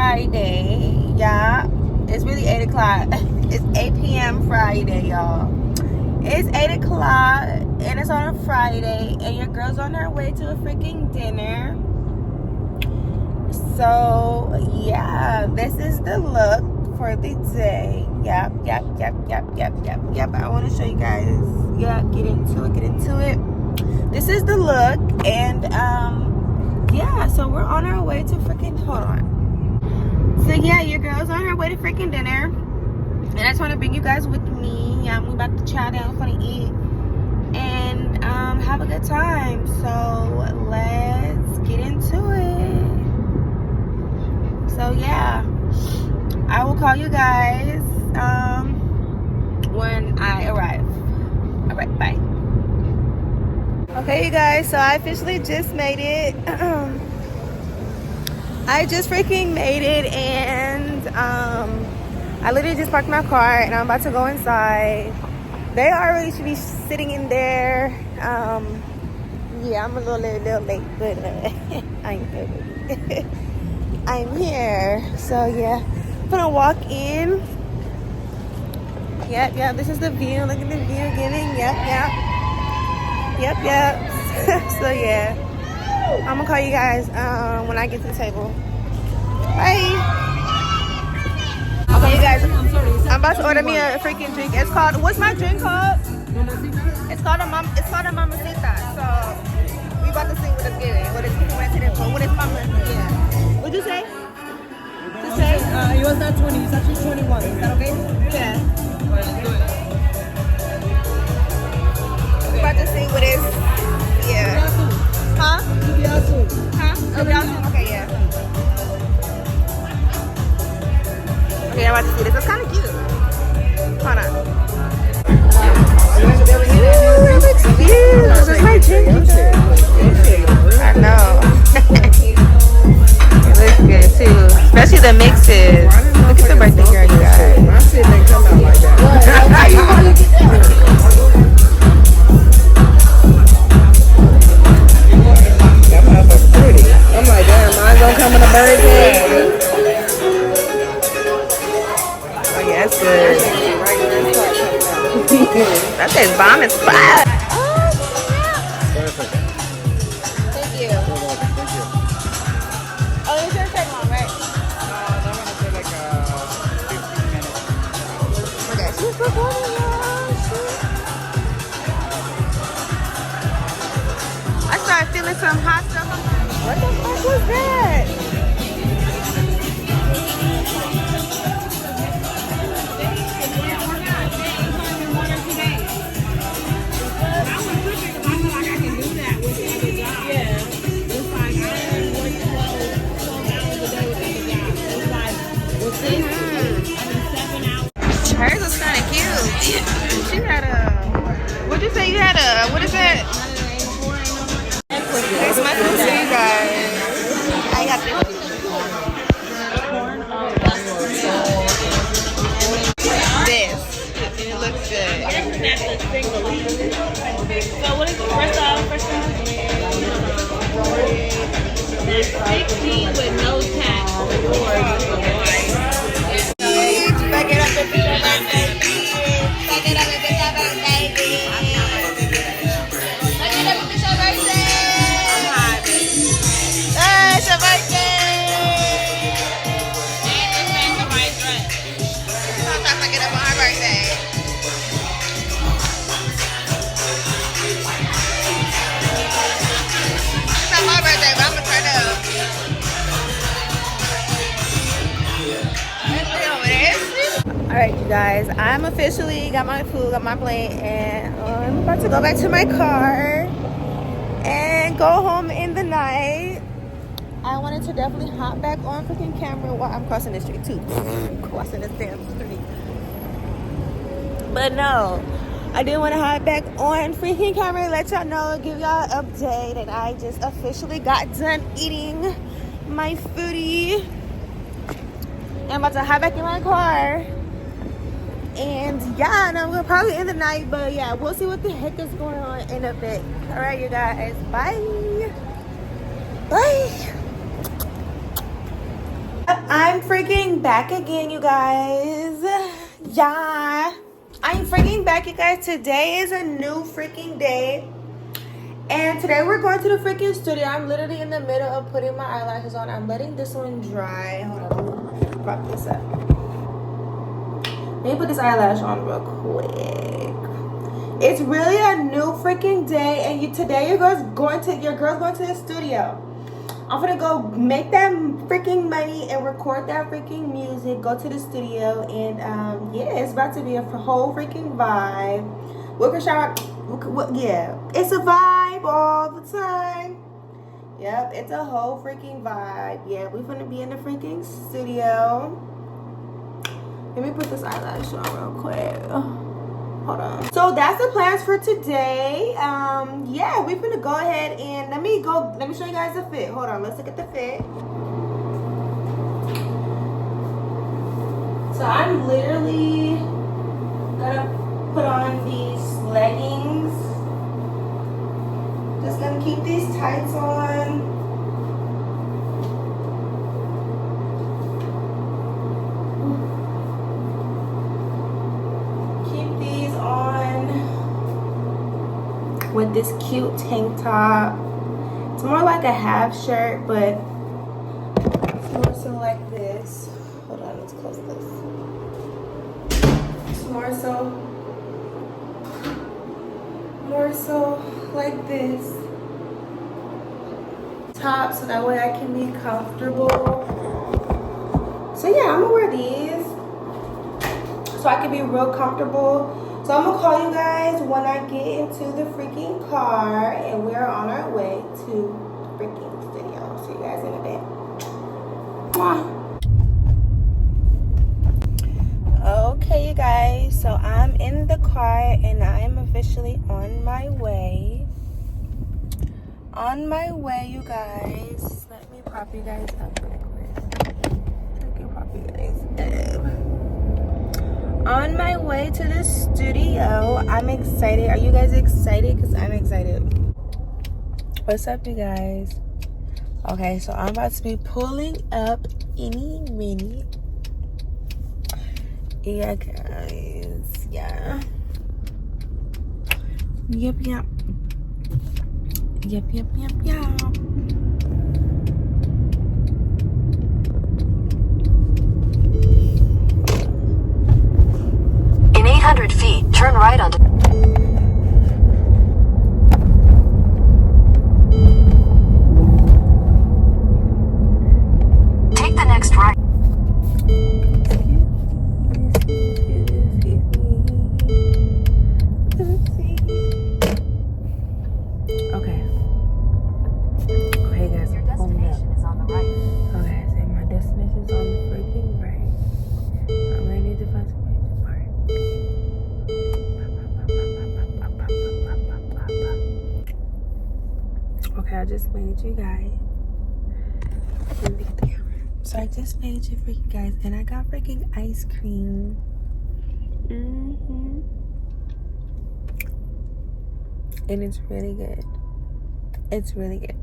Friday. Yeah, it's really 8 o'clock. It's 8 p.m. Friday, y'all. It's 8 o'clock and it's on a Friday, and your girl's on her way to a freaking dinner. So yeah, this is the look for the day. Yep. I want to show you guys. Yeah, get into it. This is the look, and yeah, so we're on our way to freaking, hold on. So yeah, your girl's on her way to freaking dinner, and I just want to bring you guys with me. Yeah, I'm about to chow down, gonna eat, and have a good time. So let's get into it. So yeah, I will call you guys when I arrive. All right, bye. Okay, you guys, so I officially just made it. I just freaking made it, and I literally just parked my car, and I'm about to go inside. They already should be sitting in there. Yeah, I'm a little late, but I'm good. I'm here. So yeah, I'm gonna walk in. Yep, this is the view. Look at the view giving. Yep. So yeah, I'm gonna call you guys when I get to the table. Bye. Okay, you guys, I'm about to order me a freaking drink. It's called, what's my drink called? It's called a mamacita. So we about to see what it's giving. What it's mama. Yeah. What'd you say? It was not 20. It's actually 21. Is that okay? Yeah. Let's do it. We're about to see what it's. Yeah. Huh? Okay, yeah. Okay, I'm about to see this. It's kind of cute. Hold on. Ooh, it looks cute. This is my drink. I know. It looks good too. Especially the mixes. Look at the birthday girl, you guys. My shit didn't come out like that. How you gonna get that? That motherfucker's pretty. I'm like, damn, mine gonna come in a bird's head. Oh yeah, it's good. That says bomb is fire. Perfect. Thank you. You're welcome. Thank you. Oh, it's gonna take long, right? I'm gonna say like 15 minutes. Okay, she's recording, y'all. I started feeling some hot stuff. I'm like, what the fuck was that? Hers was kind of cute. She had a, what'd you say you had a, what is that? It's my food to you guys. I got this. This. And it looks good. So what is the first off? 16 with no tax. Back it up if it's your birthday. Back it up if it's your birthday. Back it up if it's your birthday. I'm hot. It's your birthday. Sometimes I get up on her birthday. It's not my birthday, but I'm gonna turn up. Alright, you guys, I'm officially got my food, got my plate, and I'm about to go back to my car and go home in the night. I wanted to definitely hop back on freaking camera while I'm crossing the street too. Crossing this damn street. But no, I didn't want to hop back on freaking camera and let y'all know, give y'all an update, and I just officially got done eating my foodie. And I'm about to hop back in my car. And yeah, and I'm gonna probably end the night, but yeah, we'll see what the heck is going on in a bit. All right, you guys, bye. I'm freaking back again, you guys. Yeah. I'm freaking back, you guys. Today is a new freaking day. And today we're going to the freaking studio. I'm literally in the middle of putting my eyelashes on. I'm letting this one dry. Hold on, let me prop this up. Let me put this eyelash on real quick. It's really a new freaking day, and today your girl's going to the studio. I'm gonna go make that freaking money and record that freaking music. Go to the studio, and yeah, it's about to be a whole freaking vibe. Yeah, it's a vibe all the time. Yep, it's a whole freaking vibe. Yeah, we're gonna be in the freaking studio. Let me put this eyelash on real quick. Hold on. So that's the plans for today. Yeah, we're gonna go ahead and let me show you guys the fit. Hold on, let's look at the fit. So I'm literally gonna put on these leggings. Just gonna keep these tights on. With this cute tank top. It's more like a half shirt, but it's more so like this. Hold on, let's close this. It's more so like this top, so that way I can be comfortable. So yeah, I'm gonna wear these so I can be real comfortable. So I'm gonna call you guys when I get into the freaking car and we're on our way to the freaking studio. See you guys in a bit. Mwah. Okay, you guys, so I'm in the car and I'm officially on my way. On my way, you guys. Let me prop you guys up real quick. I can prop you guys up. On my way to the studio. I'm excited. Are you guys excited? Because I'm excited. What's up, you guys? Okay, so I'm about to be pulling up any minute. Yeah, guys. Yeah. Yep. In 800 feet, turn right onto... Take the next right. Okay, guys. Your destination is on the right. Okay, so my destination is on the freaking right. I'm ready to find some place to park. Okay, I just made you guys. So I just made you freaking guys, and I got freaking ice cream. And it's really good. It's really good.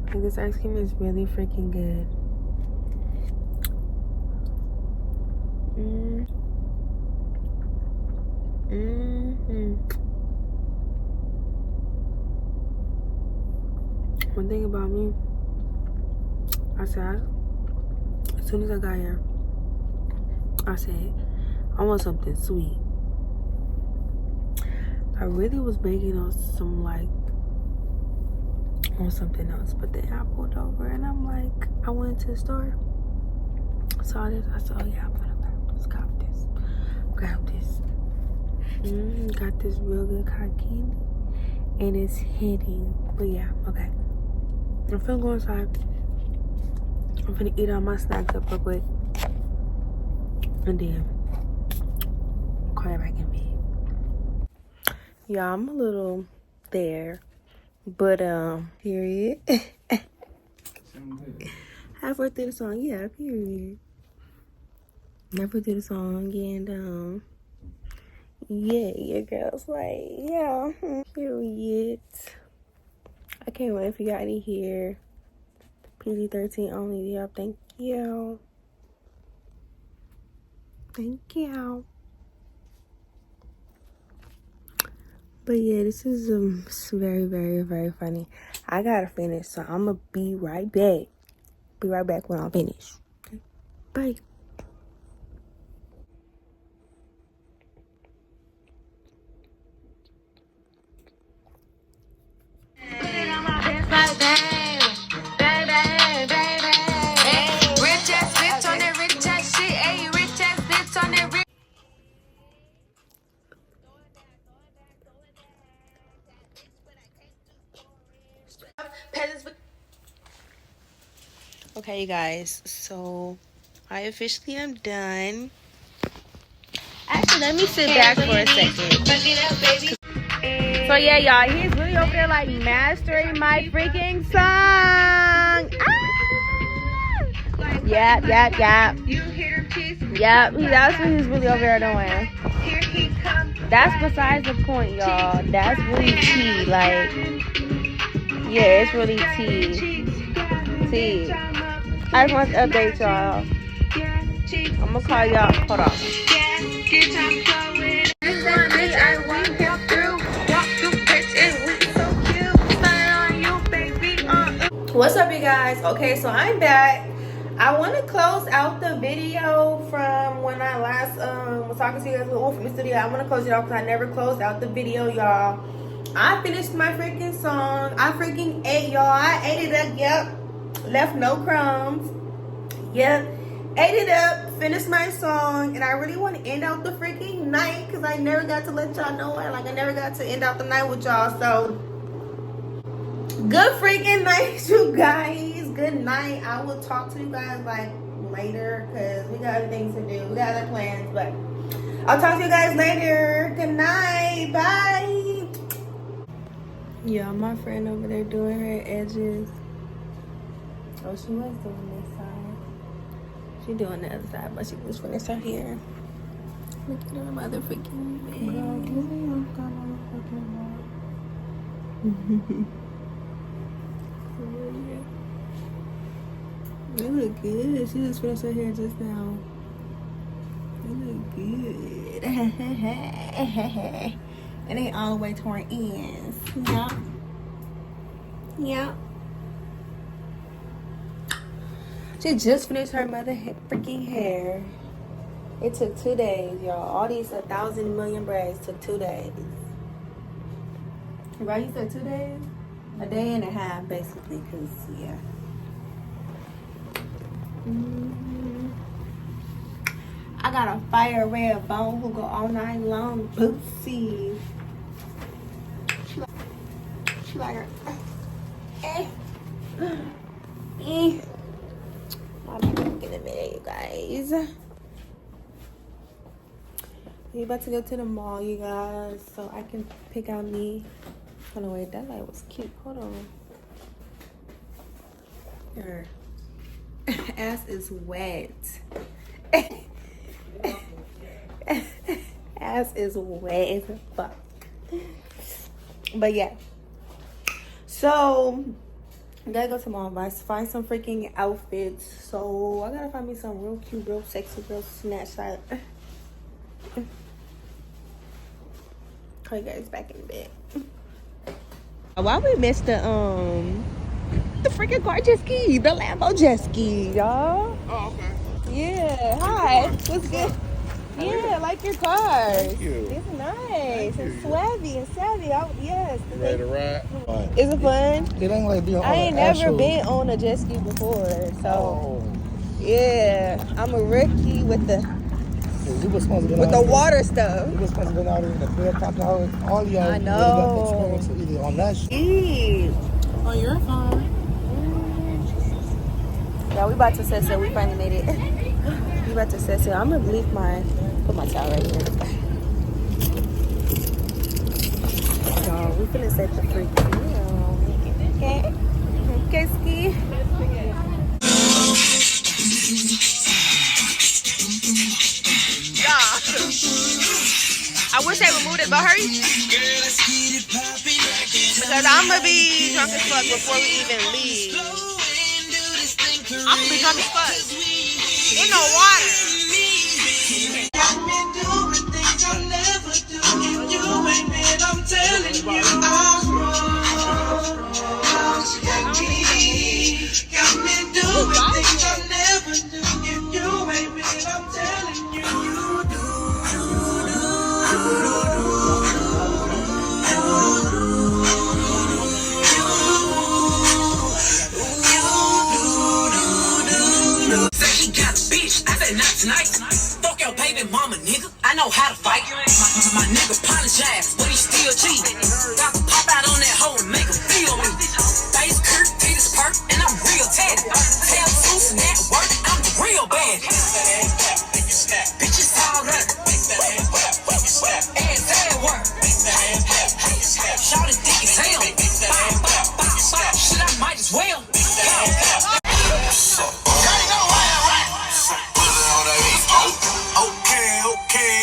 Like, this ice cream is really freaking good. One thing about me, I said, as soon as I got here, I said, I want something sweet. I really was banking on on something else, but then I pulled over and I'm like, I went to the store, saw this, I said, oh yeah, I'm gonna grab this. Got this real good cotton candy, and it's hitting. But yeah, okay. I'm finna go inside. I'm finna eat all my snacks up real quick, and then call you back in bed. Yeah, I'm a little there, but period. Halfway through the song, yeah, period. Halfway through the song, and yeah, your girl's like, yeah, period. I can't wait for y'all to hear. PG-13 only. Yep, thank you. Thank you. But yeah, this is very, very, very funny. I gotta finish, so I'm gonna be right back. Be right back when I'm finished. Okay? Bye. Okay, you guys, so I officially am done. Actually, let me sit back for a second. So yeah, y'all, he's really over there like mastering my freaking song. Ah! Yep. Yep, that's what he's really over there doing. That's besides the point, y'all. That's really tea, like, yeah, it's really tea. I just want to update y'all. I'm gonna call y'all. Hold on. What's up, you guys? Okay, so I'm back. I want to close out the video from when I last was talking to you guys from the studio. I want to close it out because I never closed out the video, y'all. I finished my freaking song. I freaking ate, y'all. I ate it up. Yep. Left no crumbs. Yep. Ate it up. Finished my song. And I really want to end out the freaking night because I never got to let y'all know it. Like, I never got to end out the night with y'all. So, good freaking night, you guys. Good night. I will talk to you guys, like, later because we got other things to do. We got other plans. But I'll talk to you guys later. Good night. Bye. Yeah, my friend over there doing her edges. Oh, she was doing this side. She doing the other side, but she was finished her hair. Look at her motherfucking They look good. She just finished her hair just now. They look good. And they all the way to her ends. Yup. Yup. She just finished her mother freaking hair. It took 2 days, y'all. All these 1,000 million braids took 2 days. Right? You said 2 days? A day and a half, basically, because, yeah. I got a fire red bone who go all night long. Bootsy. She like her. I'll be back in a minute, you guys. We about to go to the mall, you guys, so I can pick out me. Hold on, wait, that light was cute. Hold on. Her ass is wet. Ass is wet as fuck. But yeah. So I gotta go to mall, find some freaking outfits. So I gotta find me some real cute, real sexy, real snatch out. Call you guys back in bed. Why we missed the freaking car jet ski, the Lambo jet ski, y'all. Oh, okay. Yeah. Hi. What's good? Yeah, I like your cars. Thank you. It's nice and swabby and savvy. Yes. You ready to ride? Is it fun? It ain't like being on I ain't an never actual... been on a jet ski before, so Oh. yeah, I'm a rookie with the You was supposed to be water stuff. You was supposed to be out in the 3 o'clock hour. All y'all I know. experience either on that shit. Oh, you're fine. Yeah, we about to set sail. We finally made it. We about to set sail. I'm gonna put my towel right here. Y'all, we finna set the freaking wheel. Okay? Okay, ski. I wish they removed it, but hurry. Because I'm gonna be drunk as fuck before we even leave. I'm gonna be drunk as fuck. In no water. Got me doing things I never do. If you ain't been, I'm telling you, I'm wrong. Got me doing things I never do. If you ain't been, I'm telling you, you do. Not tonight. Fuck your baby mama, nigga. I know how to fight. My nigga apologize, but he still cheating. Got to pop out on that hoe and make him feel me. Face Kurt, Peter's perk, and I'm real tatted. Tell Susan at work, I'm real bad. Bitches all up. Ass at work. Shout it dick as hell. Shit, I might as well.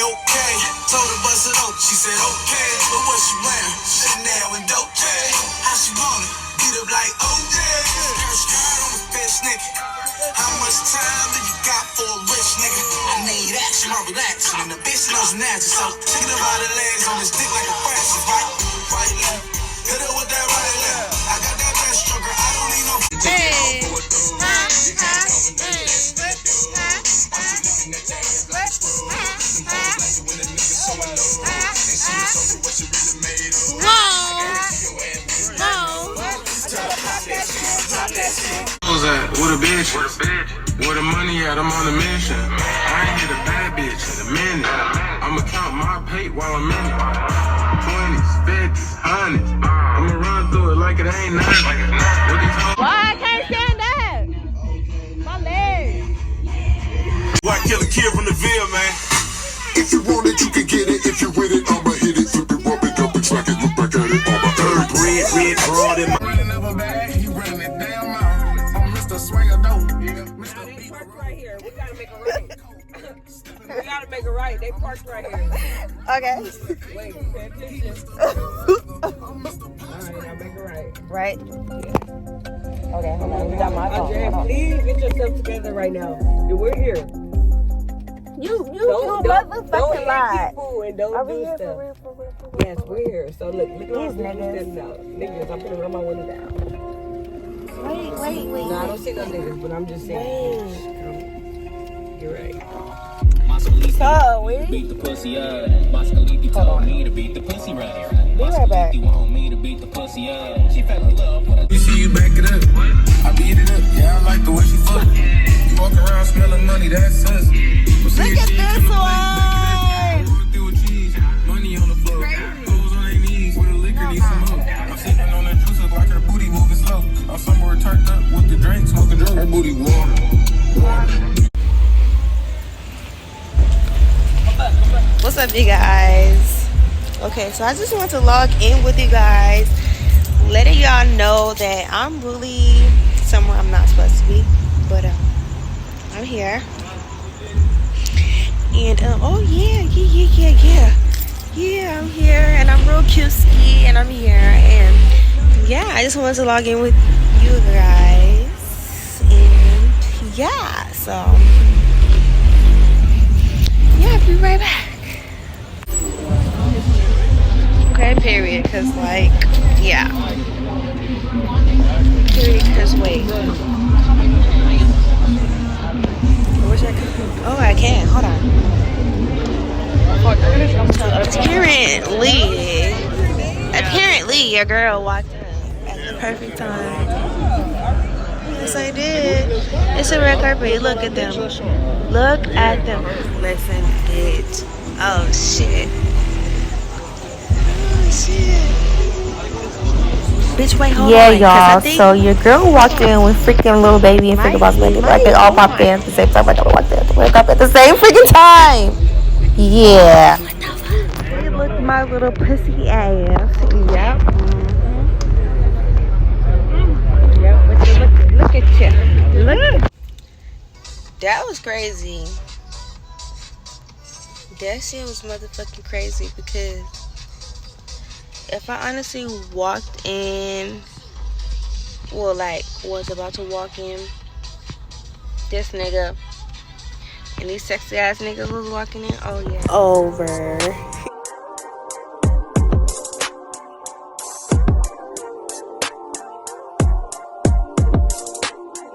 Okay. Told her bust it up, she said okay. But what she wearing? Chanel and Dolce. How she want it? Beat up like OJ. Skirt on the bitch, nigga. How much time do you got for a rich nigga? I need action, I'm relaxing, and the bitch knows natural. So chicken about the legs on his dick like a Francis, right left. Hit her with that right left. I got that best stroker. I don't need no. With a bitch, where the money at, I'm on a mission. I ain't hit a bad bitch in a minute. I'ma count my pay while I'm in it. 20s, 50s, 100s. I'ma run through it like it ain't nothing. Why I can't stand up? My legs. White killer kid from the Ville, man. If you want it, you can get it. If you with it, I'ma hit it. Flip it, rub it, dump it, track it, look back at it on my third. Red, broad in my. Running up a bag, he running it down mouth. I'm Mr. Swinger dope. They parked right here. We gotta make a right. We gotta make a right. They parked right here. Okay. Wait, pay attention. Alright, now make a right. Right? Okay, hold on. We got my phone. Andre, please get yourself together right now. We're here. You Don't motherfucking lie. people and don't Are we do here stuff. for real? Yes, we're here. So look at all These the people niggas. standing out. Niggas, I'm gonna run my window down. Wait. No, I don't see no niggas, but I'm just saying. You're right. So, we beat the pussy up. Moscaliti told me to beat the pussy right. be right back. Moscaliti want me to beat the pussy up. She fell in love with a. You see you back it up. I beat it up. Yeah, I like the way she fuck. You walk around smelling money, that's us. Look at this one. Money on the floor. Clothes on their knees. With a liquor, need some more. I'm sipping on that juice up like her booty moving slow. I'm somewhere turned up with the drink, smoking drunk. Her booty water. What's up, you guys? Okay, so I just want to log in with you guys, letting y'all know that I'm really somewhere I'm not supposed to be, but I'm here. And oh yeah, I'm here, and I'm real cutesy, and I'm here, and yeah, I just wanted to log in with you guys, and yeah, so yeah, I'll be right back. Okay, period, because like, yeah, period, because wait, where's that? Oh, I can, hold on. So apparently your girl walked up at the perfect time. Yes, I did. It's a red carpet. Look at them. Look at them. Listen, bitch. Oh shit. Oh shit. Bitch, wait, hold on. Y'all. So your girl walked in with freaking little baby and freaking boss baby. Like they all popped in at the same time. Like I walked in at the same freaking time. Yeah. Hey, look at my little pussy ass. Yep. Yep. Look at you. Look. That was crazy. That shit was motherfucking crazy because if I honestly walked in, well, like was about to walk in This nigga and these sexy ass niggas was walking in. Oh yeah. Over.